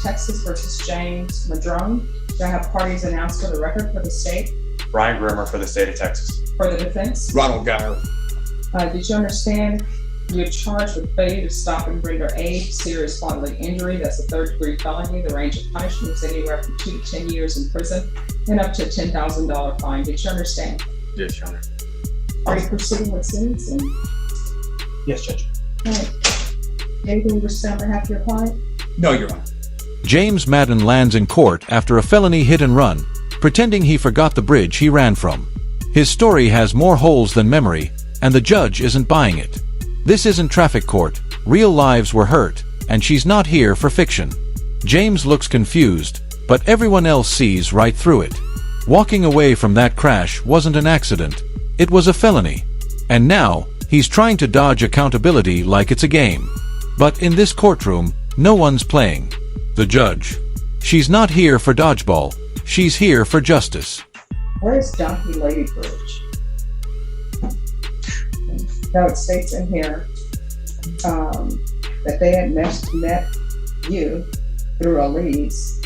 Texas versus James Madrone. Do I have parties announced for the record for the state? Brian Grimmer for the state of Texas. For the defense? Ronald Geyer. Did you understand you're charged with failure to stop and render aid, serious bodily injury? That's a third-degree felony. The range of punishment is anywhere from 2 to 10 years in prison and up to a $10,000 fine. Did you understand? Yes, Your Honor. Are you proceeding with sentencing? Yes, Judge. All right. Anything to say on behalf of your client? No, Your Honor. James Madden lands in court after a felony hit and run, pretending he forgot the bridge he ran from. His story has more holes than memory, and the judge isn't buying it. This isn't traffic court, real lives were hurt, and she's not here for fiction. James looks confused, but everyone else sees right through it. Walking away from that crash wasn't an accident, it was a felony. And now, he's trying to dodge accountability like it's a game. But in this courtroom, no one's playing. The judge. She's not here for dodgeball, she's here for justice. Where is Donkey Lady Bridge? Now it states in here that they had met you through Elise.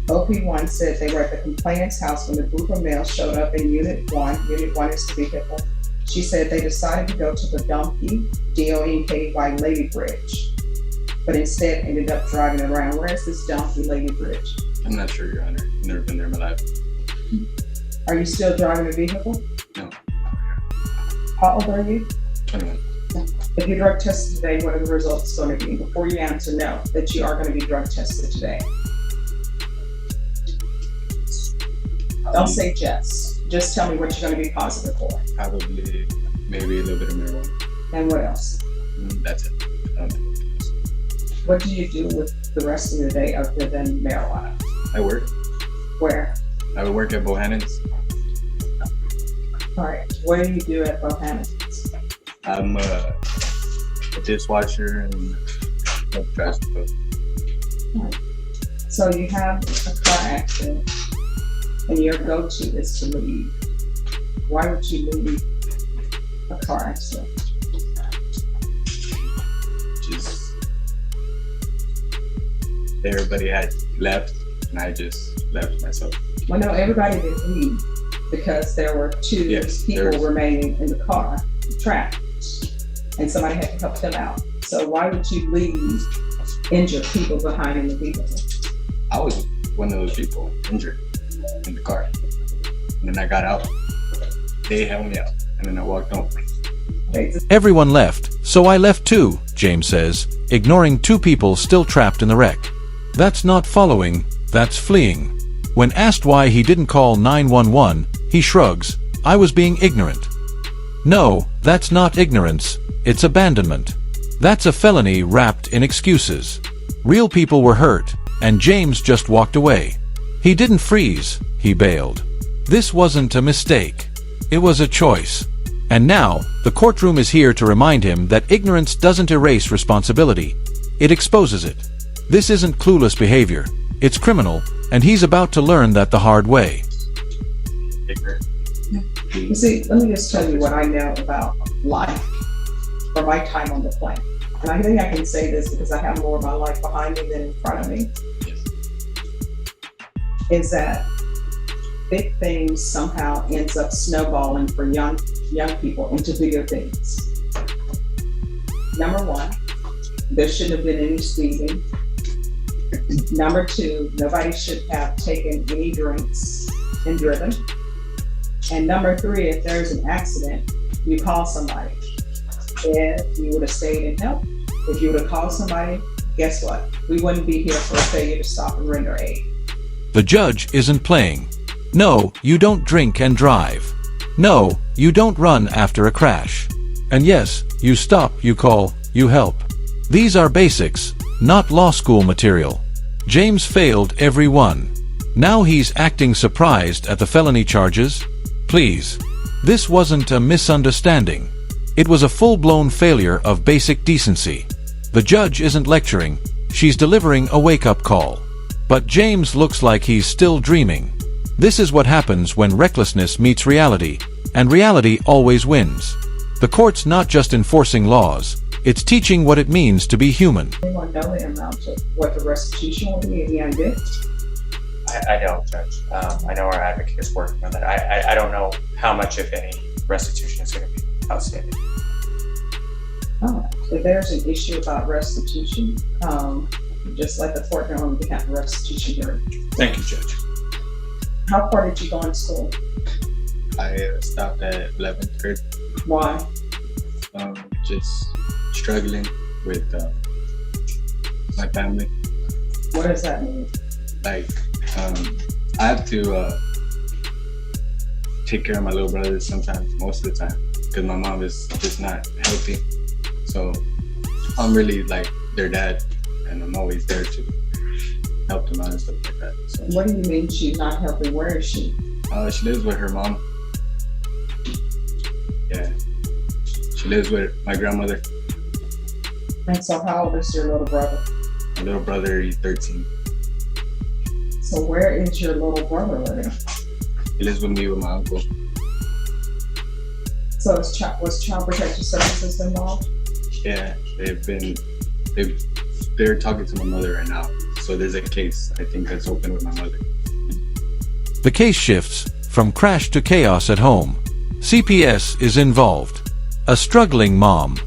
OP1 said they were at the complainant's house when the group of males showed up in Unit 1. Unit 1 is the vehicle. She said they decided to go to the Donkey, D-O-N-K-Y Lady Bridge, but instead ended up driving around. Where is this Donkey Lady Bridge? I'm not sure, Your Honor. I've never been there in my life. Are you still driving the vehicle? No. How old are you? 21. If you're drug tested today, what are the results going to be? Before you answer no, that you are going to be drug tested today. Don't say yes. Just tell me what you're going to be positive for. Probably, maybe a little bit of marijuana. And what else? That's it. I don't think anything else. What do you do with the rest of your day other than marijuana? I work. Where? I would work at Bohannon's. All right. What do you do at Bohannon's? I'm a dishwasher and help trash the clothes. Right. So you have a car accident and your go-to is to leave. Why would you leave a car accident? Just everybody had left and I just left myself. Well, no, everybody didn't leave because there were two people remaining in the car, trapped, and somebody had to help them out. So why would you leave injured people behind in the vehicle? I was one of those people injured in the car. And then I got out. They held me out. And then I walked home. Everyone left, so I left too, James says, ignoring two people still trapped in the wreck. That's not following, that's fleeing. When asked why he didn't call 911, he shrugs, I was being ignorant. No, that's not ignorance, it's abandonment. That's a felony wrapped in excuses. Real people were hurt, and James just walked away. He didn't freeze, he bailed. This wasn't a mistake. It was a choice. And now, the courtroom is here to remind him that ignorance doesn't erase responsibility. It exposes it. This isn't clueless behavior. It's criminal, and he's about to learn that the hard way. Ignorant. You see, let me just tell you what I know about life or my time on the plane. And I think I can say this because I have more of my life behind me than in front of me. Yes. Is that big things somehow ends up snowballing for young people into bigger things. Number one, there shouldn't have been any speeding. Number two, nobody should have taken any drinks and driven. And number three, if there's an accident, you call somebody. If you would have stayed and helped, if you would have called somebody, guess what? We wouldn't be here for a failure to stop and render aid. The judge isn't playing. No, you don't drink and drive. No, you don't run after a crash. And yes, you stop, you call, you help. These are basics, not law school material. James failed every one. Now he's acting surprised at the felony charges. Please. This wasn't a misunderstanding. It was a full-blown failure of basic decency. The judge isn't lecturing, she's delivering a wake-up call. But James looks like he's still dreaming. This is what happens when recklessness meets reality, and reality always wins. The court's not just enforcing laws, It's teaching what it means to be human. Anyone know the amount of what the restitution will be? Any idea? I don't, Judge. I know our advocate is working on that. I don't know how much, if any, restitution is going to be outstanding. Oh, if there's an issue about restitution, just let the court know and we have a restitution hearing. Thank you, Judge. How far did you go in school? I stopped at 11th grade. Why? Just struggling with my family. What does that mean? Like, I have to take care of my little brothers sometimes, most of the time, because my mom is just not healthy. So I'm really like their dad, and I'm always there to help them out and stuff like that. So, What do you mean she's not healthy? Where is she? she lives with her mom. Yeah, she lives with my grandmother. And so how old is your little brother? My little brother, he's 13. So where is your little brother living? He lives with me with my uncle. So was Child Protective Services involved? Yeah, they're talking to my mother right now. So there's a case, I think, that's open with my mother. The case shifts from crash to chaos at home. CPS is involved. A struggling mom,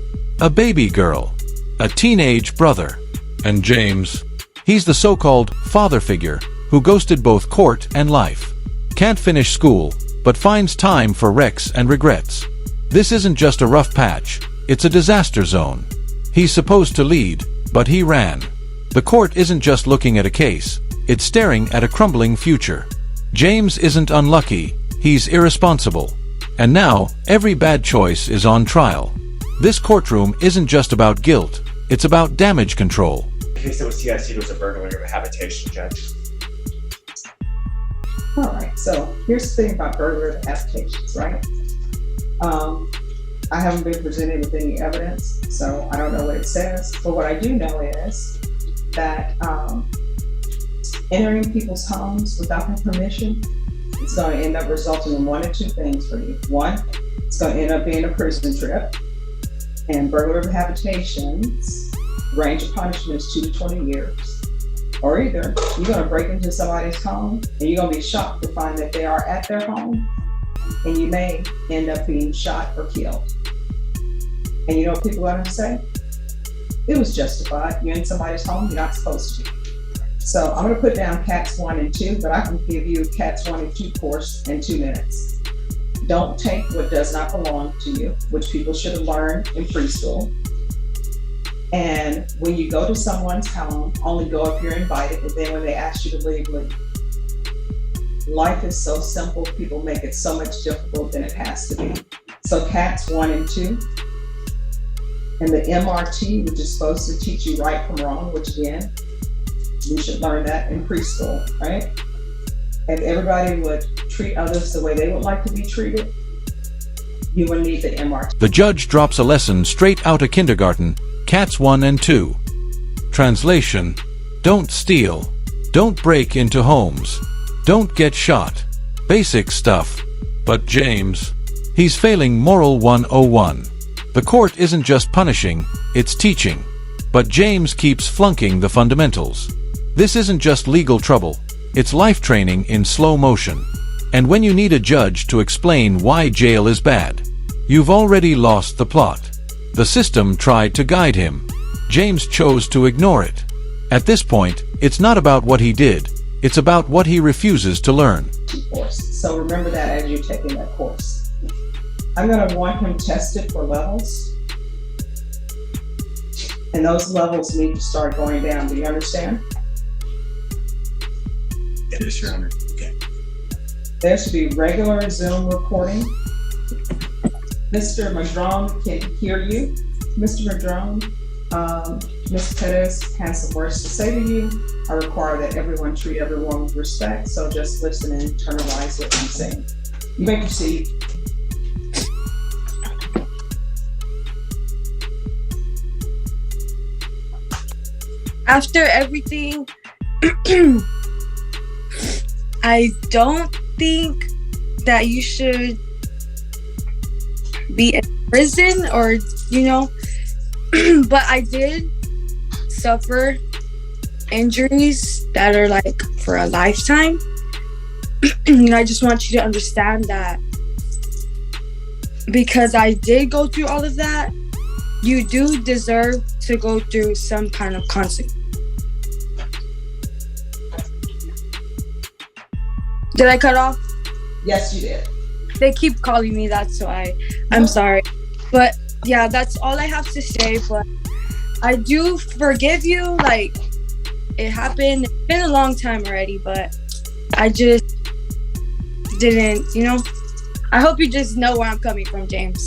a baby girl, a teenage brother, and James. He's the so-called father figure who ghosted both court and life. Can't finish school, but finds time for wrecks and regrets. This isn't just a rough patch, it's a disaster zone. He's supposed to lead, but he ran. The court isn't just looking at a case, it's staring at a crumbling future. James isn't unlucky, he's irresponsible. And now, every bad choice is on trial. This courtroom isn't just about guilt, it's about damage control. The case that was TIC'd was a burglary of habitation, Judge. All right, so here's the thing about burglary habitations, right? I haven't been presented with any evidence, so I don't know what it says. But what I do know is that entering people's homes without their permission is going to end up resulting in one of two things for you. One, it's going to end up being a prison trip. And burglary habitations range of punishment is 2 to 20 years. Or either you're going to break into somebody's home and you're going to be shocked to find that they are at their home, and you may end up being shot or killed. And you know what people are going to say? It was justified. You're in somebody's home, you're not supposed to be. So I'm going to put down cats 1 and 2, but I can give you cats 1 and 2 course in 2 minutes. Don't take what does not belong to you, which people should have learned in preschool. And when you go to someone's home, only go if you're invited, and then when they ask you to leave, leave. Life is so simple, people make it so much difficult than it has to be. So cats 1 and 2, and the MRT, which is supposed to teach you right from wrong, which again, you should learn that in preschool, right? If everybody would treat others the way they would like to be treated, you would need the MRT. The judge drops a lesson straight out of kindergarten, Cats 1 and 2. Translation: don't steal, don't break into homes, don't get shot. Basic stuff. But James, he's failing Moral 101. The court isn't just punishing, it's teaching. But James keeps flunking the fundamentals. This isn't just legal trouble, it's life training in slow motion. And when you need a judge to explain why jail is bad, you've already lost the plot. The system tried to guide him. James chose to ignore it. At this point, it's not about what he did, it's about what he refuses to learn. Course. So remember that as you're taking that course. I'm going to want him tested for levels. And those levels need to start going down. Do you understand? Yes, Your Honor. Okay. There should be regular Zoom recording. Mr. Madrone can hear you. Mr. Madrone, Ms. Pettis has some words to say to you. I require that everyone treat everyone with respect, so just listen and internalize what I'm saying. You may proceed. After everything, I don't think that you should be in prison or, but I did suffer injuries that are like for a lifetime. And I just want you to understand that because I did go through all of that, you do deserve to go through some kind of consequence. Did I cut off? Yes, you did. They keep calling me, that's why. I'm sorry. But yeah, that's all I have to say. But I do forgive you. Like, it happened. It's been a long time already, but I just didn't, I hope you just know where I'm coming from, James.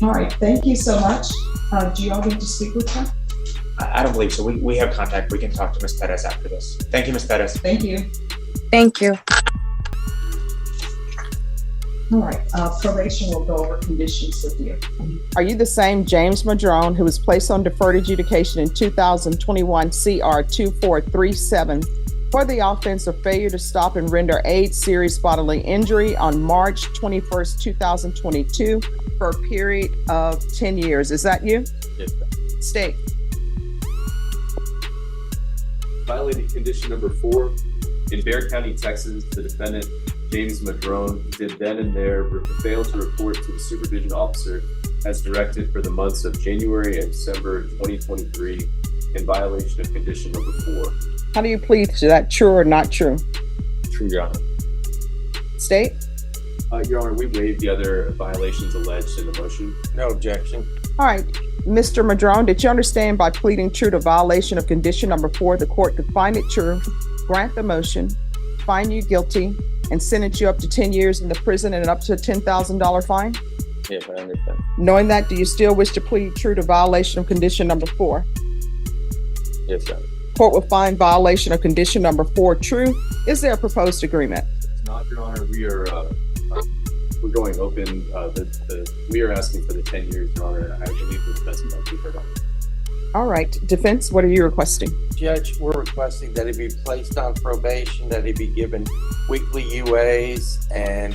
All right, thank you so much. Do you all get to speak with her? I don't believe so. We have contact. We can talk to Ms. Perez after this. Thank you, Ms. Perez. Thank you. Thank you. All right, probation will go over conditions with you. Are you the same James Madrone who was placed on deferred adjudication in 2021 CR 2437 for the offense of failure to stop and render aid serious bodily injury on March 21st, 2022 for a period of 10 years? Is that you? Yes. State. Violated condition number 4. In Bexar County, Texas, the defendant, James Madrone, did then and there fail to report to the supervision officer as directed for the months of January and December 2023 in violation of condition number 4. How do you plead? Is that true or not true? True, Your Honor. State. Your Honor, we waived the other violations alleged in the motion. No objection. All right. Mr. Madrone, did you understand by pleading true to violation of condition number 4, the court could find it true, grant the motion, find you guilty, and sentence you up to 10 years in the prison and up to a $10,000 fine? Yes, I understand. Knowing that, do you still wish to plead true to violation of condition number 4? Yes, Your Honor. Court will find violation of condition number 4 true. Is there a proposed agreement? It's not, Your Honor. We're going open. We are asking for the 10 years, Your Honor. I believe that's what we heard on. All right. Defense, what are you requesting? Judge, we're requesting that he be placed on probation, that he be given weekly UAs and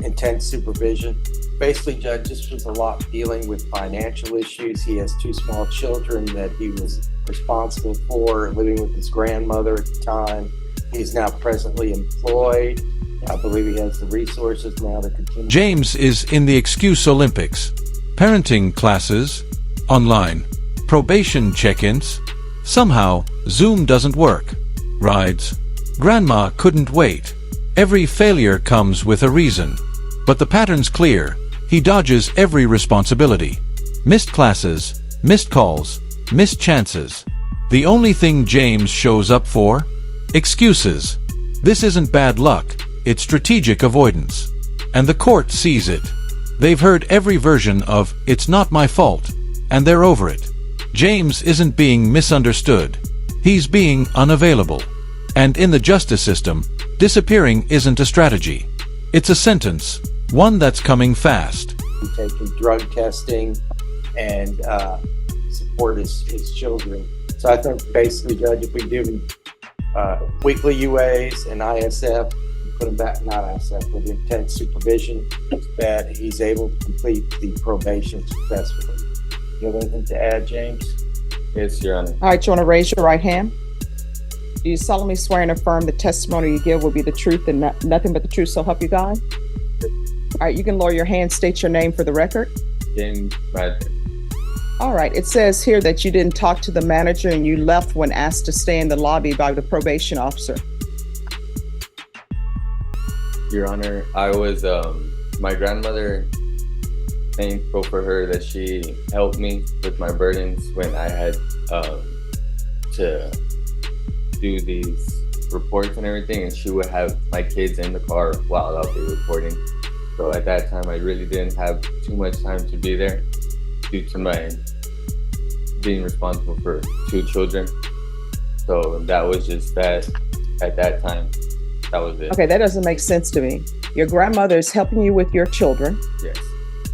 intense supervision. Basically, Judge, this was a lot dealing with financial issues. He has 2 small children that he was responsible for, living with his grandmother at the time. He's now presently employed. I believe he has the resources now to continue. James is in the Excuse Olympics. Parenting classes, online, probation check-ins. Somehow, Zoom doesn't work. Rides. Grandma couldn't wait. Every failure comes with a reason. But the pattern's clear. He dodges every responsibility. Missed classes, missed calls, missed chances. The only thing James shows up for? Excuses. This isn't bad luck. It's strategic avoidance. And the court sees it. They've heard every version of, "It's not my fault," and they're over it. James isn't being misunderstood. He's being unavailable. And in the justice system, disappearing isn't a strategy. It's a sentence, one that's coming fast. Taking drug testing and support his children. So I think basically, Judge, if we give him weekly UAs and ISF, put him back, not ISF, with intense supervision, that he's able to complete the probation successfully. You have anything to add, James? Yes, Your Honor. All right, you want to raise your right hand? Do you solemnly swear and affirm the testimony you give will be the truth and nothing but the truth, so help you God? All right, you can lower your hand, state your name for the record. James Bradford. All right, it says here that you didn't talk to the manager and you left when asked to stay in the lobby by the probation officer. Your Honor, I was, my grandmother, thankful for her that she helped me with my burdens when I had to do these reports and everything, and she would have my kids in the car while I'll be reporting. So at that time, I really didn't have too much time to be there due to my being responsible for 2 children. So that was just that at that time. That was it. Okay, that doesn't make sense to me. Your grandmother is helping you with your children. Yes.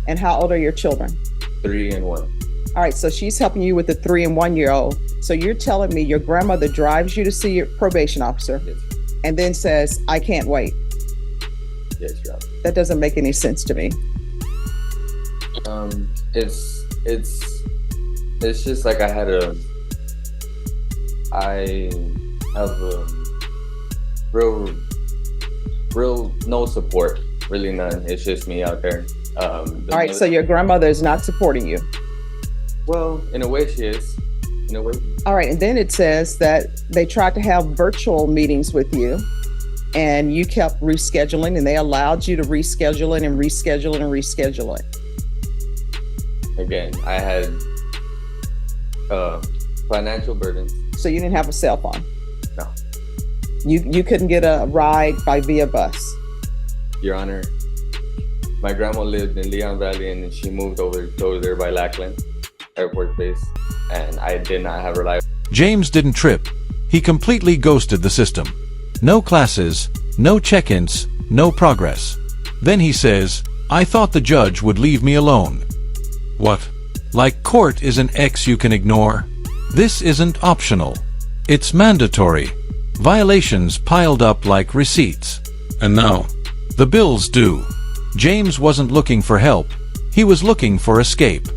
And how old are your children? 3 and 1. All right, so she's helping you with the 3 and 1 year old. So you're telling me your grandmother drives you to see your probation officer Yes. and then says, "I can't wait." Yes, Your Honor. That doesn't make any sense to me. It's just like I have a real no support, really none. It's just me out there. All right, so your grandmother is not supporting you. Well, in a way she is. In a way. All right, and then it says that they tried to have virtual meetings with you and you kept rescheduling, and they allowed you to reschedule it and reschedule it and reschedule it. Again, I had financial burdens. So you didn't have a cell phone? No. You couldn't get a ride by via bus? Your Honor, my grandma lived in Leon Valley and she moved over there by Lackland Airport Base, and I did not have reliable. James didn't trip. He completely ghosted the system. No classes, no check-ins, no progress. Then he says, "I thought the judge would leave me alone." What? Like court is an X you can ignore? This isn't optional. It's mandatory. Violations piled up like receipts. And now, the bills due. James wasn't looking for help. He was looking for escape.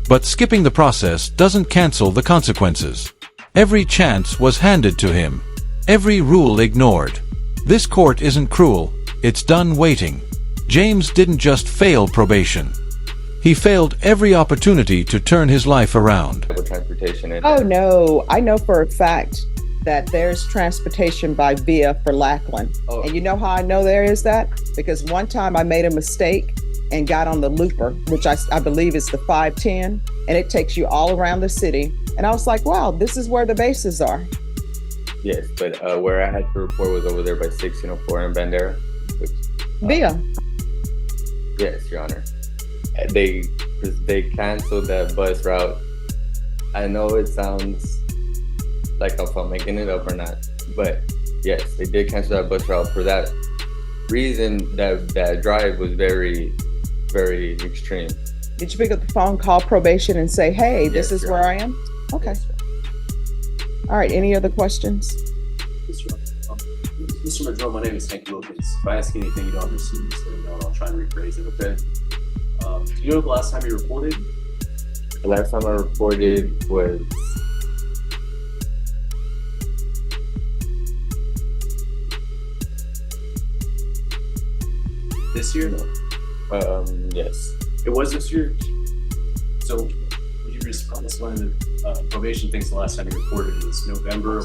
But skipping the process doesn't cancel the consequences. Every chance was handed to him. Every rule ignored. This court isn't cruel. It's done waiting. James didn't just fail probation. He failed every opportunity to turn his life around. Transportation. Oh no, I know for a fact that there's transportation by via for Lackland. Oh. And you know how I know there is that? Because one time I made a mistake and got on the looper, which I believe is the 510, and it takes you all around the city. And I was like, wow, this is where the bases are. Yes, but where I had to report was over there by 1604 in Bandera. Which, Via. Yes, Your Honor. They canceled that bus route. I know it sounds like if I'm making it up or not, but yes, they did cancel that bus route for that reason. That drive was very, very extreme. Did you pick up the phone, call probation, and say, hey, this is where I am? Okay. All right, any other questions? Mr. Madrone, my name is Hank Wilkins. If I ask you anything you don't understand, just let me know and I'll try and rephrase it, okay? Do you know the last time you reported? The last time I reported was this year? Yes. It was this year? So would you just promise when the probation thinks the last time you reported is November?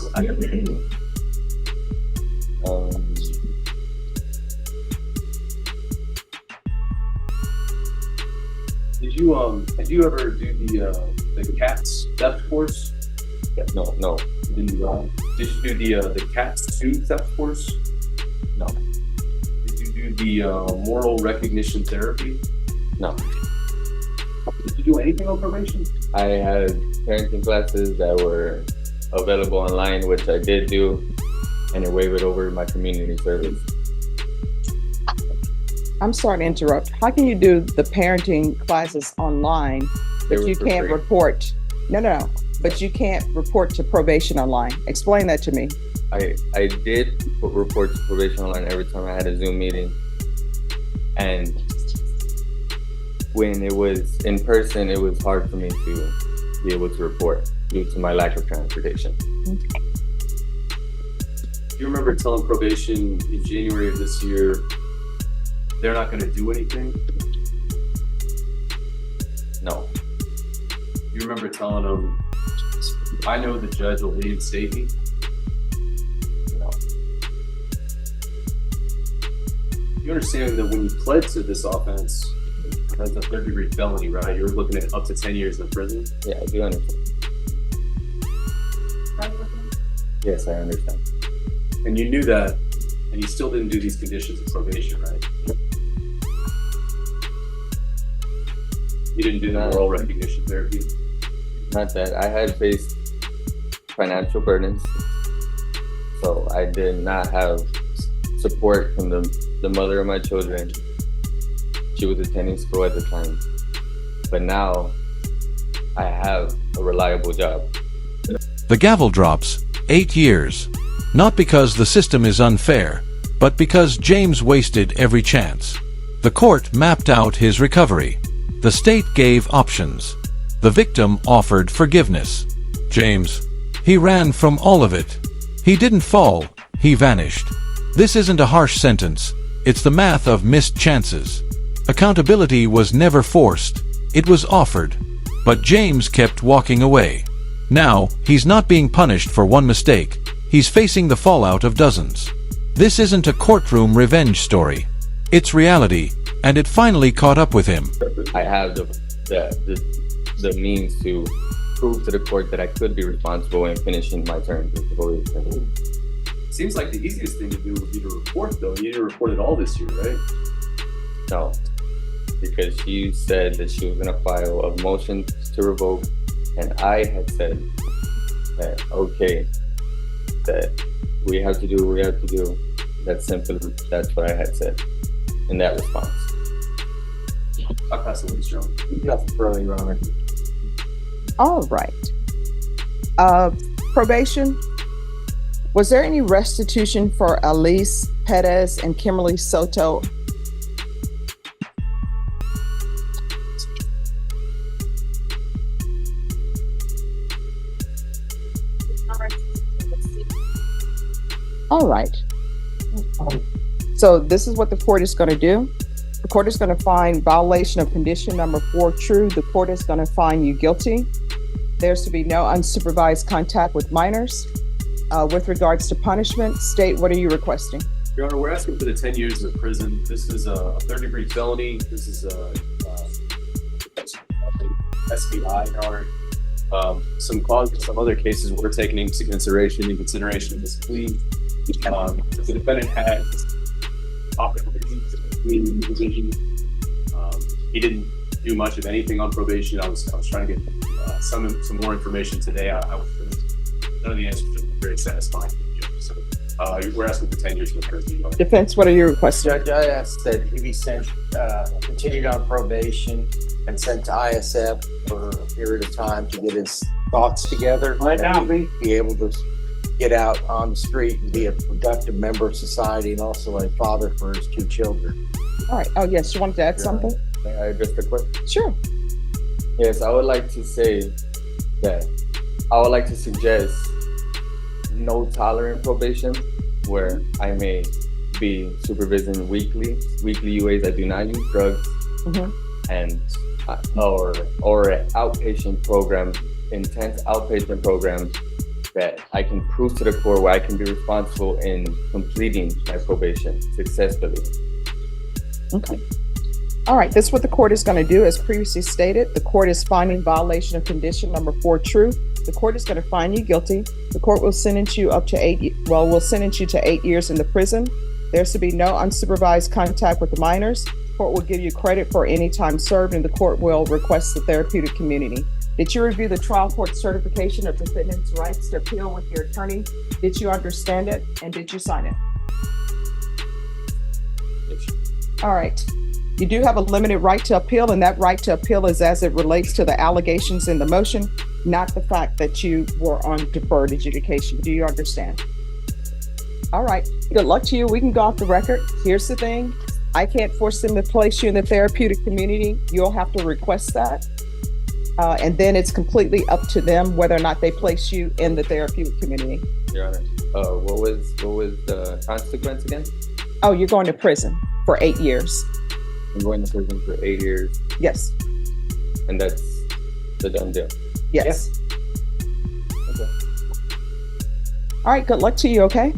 Did you ever do the CATS theft course? No. Did you do the CATS 2 theft course? No. Did you do the moral recognition therapy? No. Did you do anything on probation? I had parenting classes that were available online, which I did do, and it waived over my community service. I'm sorry to interrupt. How can you do the parenting classes online, but you can't report? No. But you can't report to probation online. Explain that to me. I did report to probation online every time I had a Zoom meeting. And when it was in person, it was hard for me to be able to report due to my lack of transportation. Do you remember telling probation in January of this year they're not going to do anything? No. You remember telling them, I know the judge will reinstate me? No. You understand that when you pled to this offense, that's a third-degree felony, right? You're looking at up to 10 years in prison? Yeah, I do understand. Yes, I understand. And you knew that, and you still didn't do these conditions of probation, right? You didn't do the moral recognition therapy? Not that. I had faced financial burdens, so I did not have support from the mother of my children. She was attending school at the time, but now I have a reliable job. The gavel drops. 8 years. Not because the system is unfair, but because James wasted every chance. The court mapped out his recovery. The state gave options. The victim offered forgiveness. James. He ran from all of it. He didn't fall, he vanished. This isn't a harsh sentence. It's the math of missed chances. Accountability was never forced. It was offered. But James kept walking away. Now, he's not being punished for one mistake. He's facing the fallout of dozens. This isn't a courtroom revenge story. It's reality, and it finally caught up with him. I have the means to prove to the court that I could be responsible in finishing my term with the probation. Seems like the easiest thing to do would be to report, though. You didn't report it all this year, right? No, because she said that she was going to file a motion to revoke, and I had said that, okay, that we have to do what we have to do. That's simple. That's what I had said in that response. I'll pass it to Mr. Jones. Nothing further, Your Honor. All right. Probation. Was there any restitution for Elise Perez and Kimberly Soto? All right. So this is what the court is going to do. The court is going to find violation of condition number 4 true. The court is going to find you guilty. There's to be no unsupervised contact with minors. With regards to punishment, state, what are you requesting? Your Honor, we're asking for the 10 years in prison. This is a third-degree felony. This is a SBI, Your Honor. Some other cases we're taking into consideration in consideration of this plea. The defendant had position. He didn't do much of anything on probation. I was trying to get some more information today. None of the answers are very satisfying. So we're asking for 10 years in prison. Defense, what are you requesting? Judge, I asked that he be sent, continued on probation and sent to ISF for a period of time to get his thoughts together. And be able to get out on the street and be a productive member of society and also a father for his 2 children. All right. Oh, yes. You wanted to add something? May I address the quick? Sure. Yes, I would like to say that I would like to suggest no tolerant probation, where I may be supervising weekly UAs that do not use drugs, and or an outpatient program, intense outpatient program that I can prove to the court where I can be responsible in completing my probation successfully. Okay. All right, this is what the court is going to do. As previously stated, the court is finding violation of condition number 4 true. The court is going to find you guilty. The court will sentence you to 8 years in the prison. There's to be no unsupervised contact with the minors. The court will give you credit for any time served, and the court will request the therapeutic community. Did you review the trial court certification of defendant's rights to appeal with your attorney? Did you understand it, and did you sign it? Yes. All right. You do have a limited right to appeal, and that right to appeal is as it relates to the allegations in the motion, not the fact that you were on deferred adjudication. Do you understand? All right. Good luck to you. We can go off the record. Here's the thing. I can't force them to place you in the therapeutic community. You'll have to request that. And then it's completely up to them whether or not they place you in the therapeutic community. Your Honor, what was the consequence again? Oh, you're going to prison for 8 years. I'm going to prison for 8 years. Yes. And that's the done deal. Yes. Okay. All right. Good luck to you. Okay.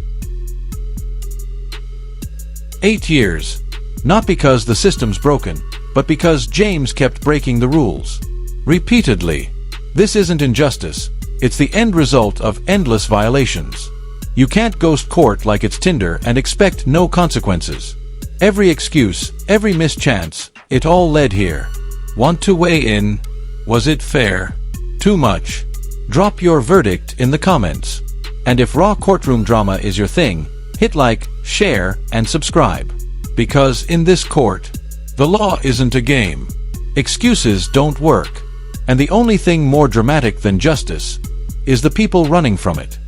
8 years. Not because the system's broken, but because James kept breaking the rules. Repeatedly. This isn't injustice. It's the end result of endless violations. You can't ghost court like it's Tinder and expect no consequences. Every excuse, every mischance, it all led here. Want to weigh in? Was it fair? Too much? Drop your verdict in the comments. And if raw courtroom drama is your thing, hit like, share, and subscribe. Because in this court, the law isn't a game. Excuses don't work. And the only thing more dramatic than justice is the people running from it.